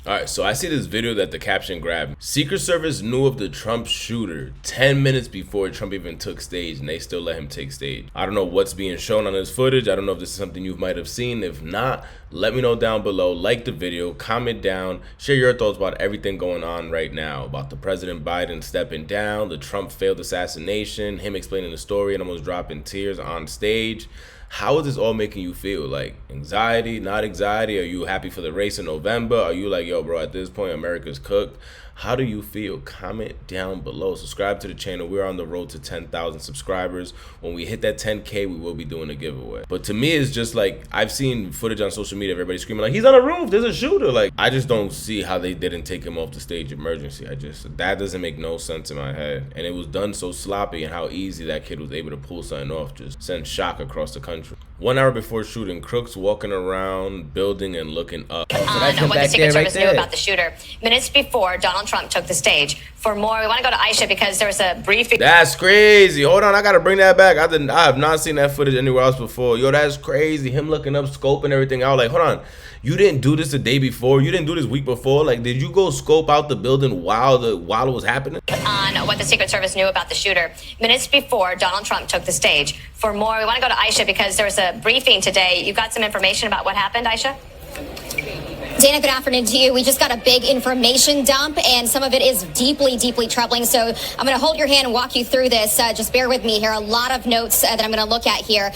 Alright, so I see this video that the caption grabbed. Secret Service knew of the Trump shooter 10 minutes before Trump even took stage, and they still let him take stage. I don't know what's being shown on this footage. I don't know if this is something you might have seen. If not, let me know down below. Like the video, comment down, share your thoughts about everything going on right now, about the President Biden stepping down, the Trump failed assassination, him explaining the story and almost dropping tears on stage. How is this all making you feel? Like anxiety, not anxiety? Are you happy for the race in November? Are you like, yo, bro, at this point, America's cooked? How do you feel? Comment down below. Subscribe to the channel. We're on the road to 10,000 subscribers. When we hit that 10K, we will be doing a giveaway. But to me, it's just like, I've seen footage on social media, everybody screaming like, he's on a roof, there's a shooter. Like, I just don't see how they didn't take him off the stage emergency. That doesn't make no sense in my head. And it was done so sloppy, and how easy that kid was able to pull something off, just send shock across the country. 1 hour before shooting, crooks walking around building and looking up. So that's what the Secret Service knew about the shooter minutes before Donald Trump took the stage. For more, we want to go to Aisha because there was a briefing. That's crazy. Hold on, I gotta bring that back. I have not seen that footage anywhere else before. Yo, that's crazy. Him looking up, scoping everything out. Like, hold on, you didn't do this the day before? You didn't do this week before? Like, did you go scope out the building while it was happening? On what the Secret Service knew about the shooter minutes before Donald Trump took the stage. For more, we want to go to Aisha because there was a briefing today. You got some information about what happened, Aisha? Dana, good afternoon to you. We just got a big information dump, and some of it is deeply, deeply troubling. So I'm going to hold your hand and walk you through this. Just bear with me here. A lot of notes that I'm going to look at here.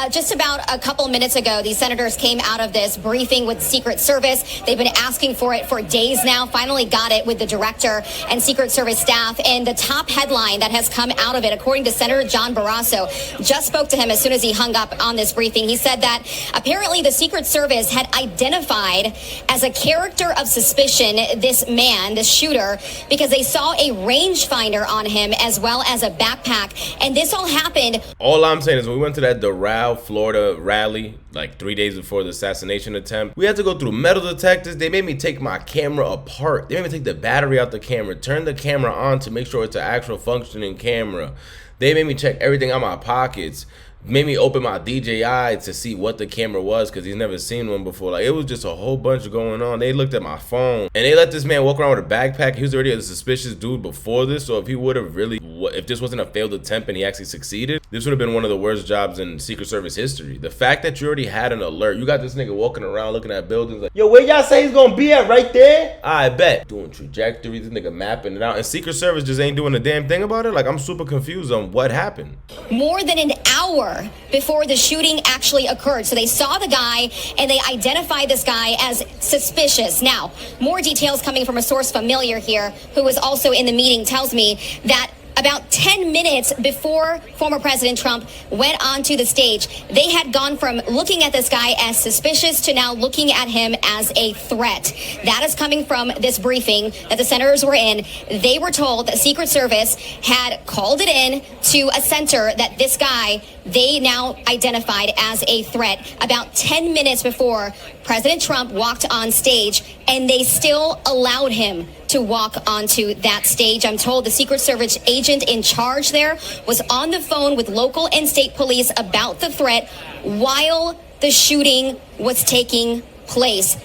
Just about a couple minutes ago, these senators came out of this briefing with Secret Service. They've been asking for it for days now. Finally got it with the director and Secret Service staff. And the top headline that has come out of it, according to Senator John Barrasso, just spoke to him as soon as he hung up on this briefing. He said that apparently the Secret Service had identified as a character of suspicion this man, this shooter, because they saw a rangefinder on him as well as a backpack. And this all happened. All I'm saying is when we went to that Doral, Florida rally, like 3 days before the assassination attempt, we had to go through metal detectors. They made me take my camera apart. They made me take the battery out the camera, turn the camera on to make sure it's an actual functioning camera. They made me check everything out my pockets. Made me open my DJI to see what the camera was because he's never seen one before. Like, it was just a whole bunch going on. They looked at my phone and they let this man walk around with a backpack. He was already a suspicious dude before this, so if he would have really, if this wasn't a failed attempt and he actually succeeded, this would have been one of the worst jobs in Secret Service history. The fact that you already had an alert, you got this nigga walking around looking at buildings like, yo, where y'all say he's gonna be at? Right there? I bet. Doing trajectories, this nigga mapping it out, and Secret Service just ain't doing a damn thing about it. Like, I'm super confused on what happened. More than an hour before the shooting actually occurred. So they saw the guy and they identified this guy as suspicious. Now, more details coming from a source familiar here who was also in the meeting tells me that about 10 minutes before former President Trump went onto the stage, they had gone from looking at this guy as suspicious to now looking at him as a threat. That is coming from this briefing that the senators were in. They were told that Secret Service had called it in to a center that this guy, they now identified as a threat about 10 minutes before President Trump walked on stage, and they still allowed him to walk onto that stage. I'm told the Secret Service agent in charge there was on the phone with local and state police about the threat while the shooting was taking place.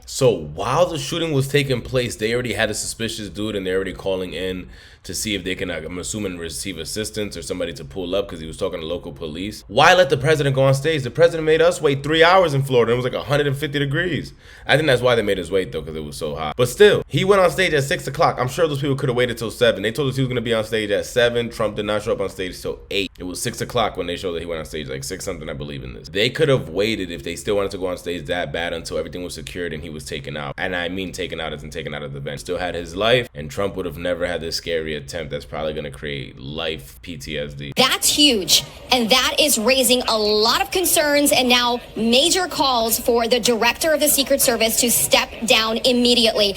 So while the shooting was taking place, they already had a suspicious dude and they're already calling in to see if they can, I'm assuming, receive assistance or somebody to pull up because he was talking to local police. Why let the president go on stage? The president made us wait 3 hours in Florida. It was like 150 degrees. I think that's why they made us wait though, because it was so hot. But still, he went on stage at 6 o'clock. I'm sure those people could have waited till 7. They told us he was going to be on stage at 7. Trump did not show up on stage till 8. It was 6 o'clock when they showed that he went on stage, like 6 something, I believe in this. They could have waited if they still wanted to go on stage that bad until everything was secured and he was taken out. And I mean taken out as in taken out of the bench. Still had his life, and Trump would have never had this scary attempt that's probably going to create life PTSD. That's huge, and that is raising a lot of concerns and now major calls for the director of the Secret Service to step down immediately.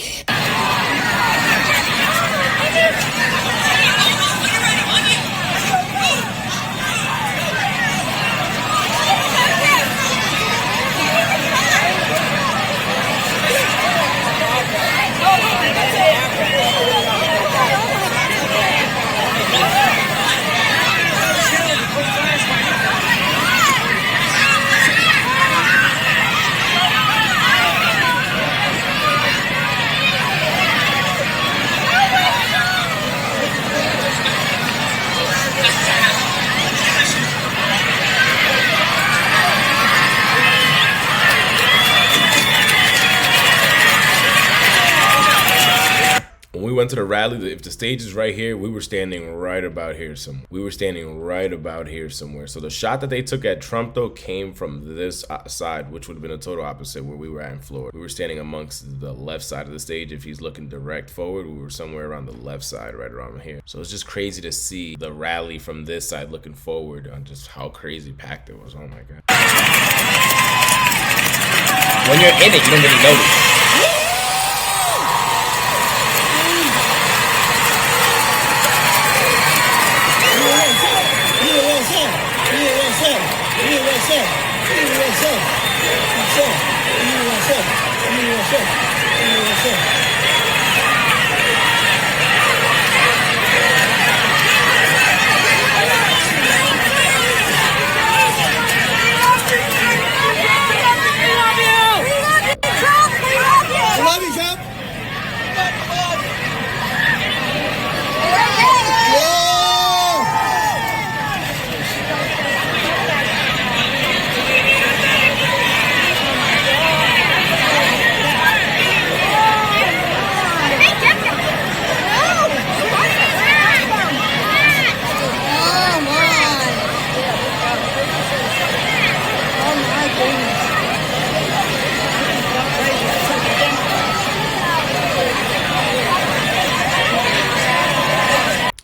went to the rally, if the stage is right here, we were standing right about here somewhere. So the shot that they took at Trump, though, came from this side, which would have been a total opposite where we were at in Florida. We were standing amongst the left side of the stage. If he's looking direct forward, we were somewhere around the left side, right around here. So it's just crazy to see the rally from this side looking forward on just how crazy packed it was. Oh my God. When you're in it, you don't really notice.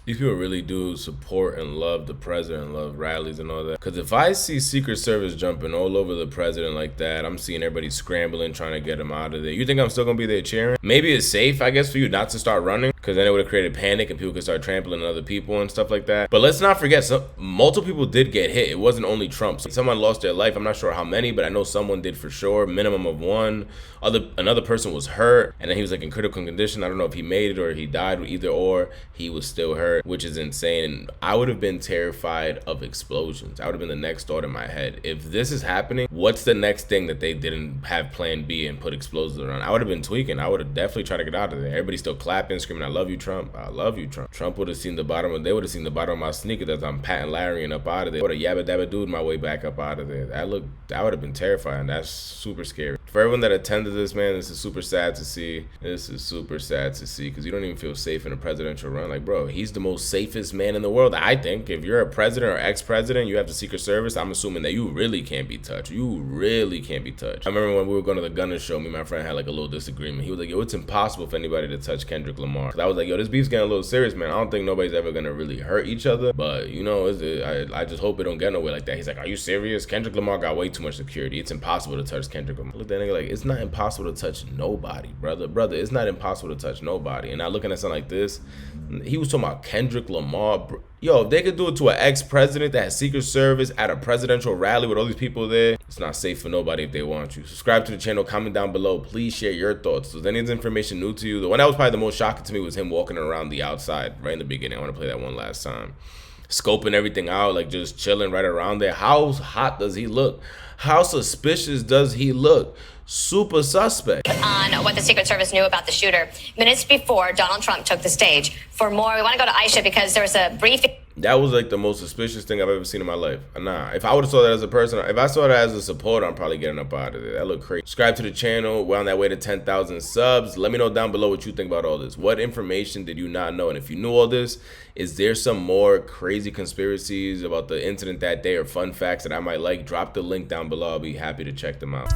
These people really do support and love the president and love rallies and all that. Because if I see Secret Service jumping all over the president like that, I'm seeing everybody scrambling, trying to get him out of there. You think I'm still going to be there cheering? Maybe it's safe, I guess, for you not to start running, because then it would have created panic and people could start trampling on other people and stuff like that. But let's not forget, multiple people did get hit. It wasn't only Trump. Someone lost their life. I'm not sure how many, but I know someone did for sure. Minimum of one. Another person was hurt, and then he was like in critical condition. I don't know if he made it or he died, either or. He was still hurt, which is insane. And I would have been terrified of explosions. I would have been the next thought in my head. If this is happening, what's the next thing that they didn't have plan B and put explosives around? I would have been tweaking. I would have definitely tried to get out of there. Everybody's still clapping, screaming, "I love you, Trump. I love you, Trump." Trump would have seen the bottom of, they would have seen the bottom of my sneakers as I'm patting Larry and up out of there. I would have yabba dabba dude my way back up out of there. That would have been terrifying. That's super scary. For everyone that attended this, man, this is super sad to see. This is super sad to see, because you don't even feel safe in a presidential run. Like, bro, he's the most safest man in the world. I think if you're a president or ex-president, you have the Secret Service, I'm assuming that you really can't be touched. You really can't be touched. I remember when we were going to the Gunner show, me and my friend had like a little disagreement. He was like, yo, it's impossible for anybody to touch Kendrick Lamar. Because I was like, yo, this beef's getting a little serious, man. I don't think nobody's ever going to really hurt each other. But, you know, I just hope it don't get nowhere like that. He's like, are you serious? Kendrick Lamar got way too much security. It's impossible to touch Kendrick Lamar. Look at that nigga like, it's not impossible to touch nobody, brother. It's not impossible to touch nobody. And now looking at something like this, he was talking about Kendrick Lamar. Yo, if they could do it to an ex-president that has Secret Service at a presidential rally with all these people there, it's not safe for nobody if they want you. Subscribe to the channel, comment down below. Please share your thoughts. Was any of this information new to you? The one that was probably the most shocking to me was him walking around the outside right in the beginning. I want to play that one last time. Scoping everything out, like just chilling right around there. How hot does he look? How suspicious does he look? Super suspect. On what the Secret Service knew about the shooter minutes before Donald Trump took the stage. For more, we want to go to Aisha because there was a briefing. That was like the most suspicious thing I've ever seen in my life. Nah, if I would have saw that as a person, if I saw that as a supporter, I'm probably getting up out of there. That looked crazy. Subscribe to the channel. We're on that way to 10,000 subs. Let me know down below what you think about all this. What information did you not know? And if you knew all this, is there some more crazy conspiracies about the incident that day or fun facts that I might like? Drop the link down below. I'll be happy to check them out.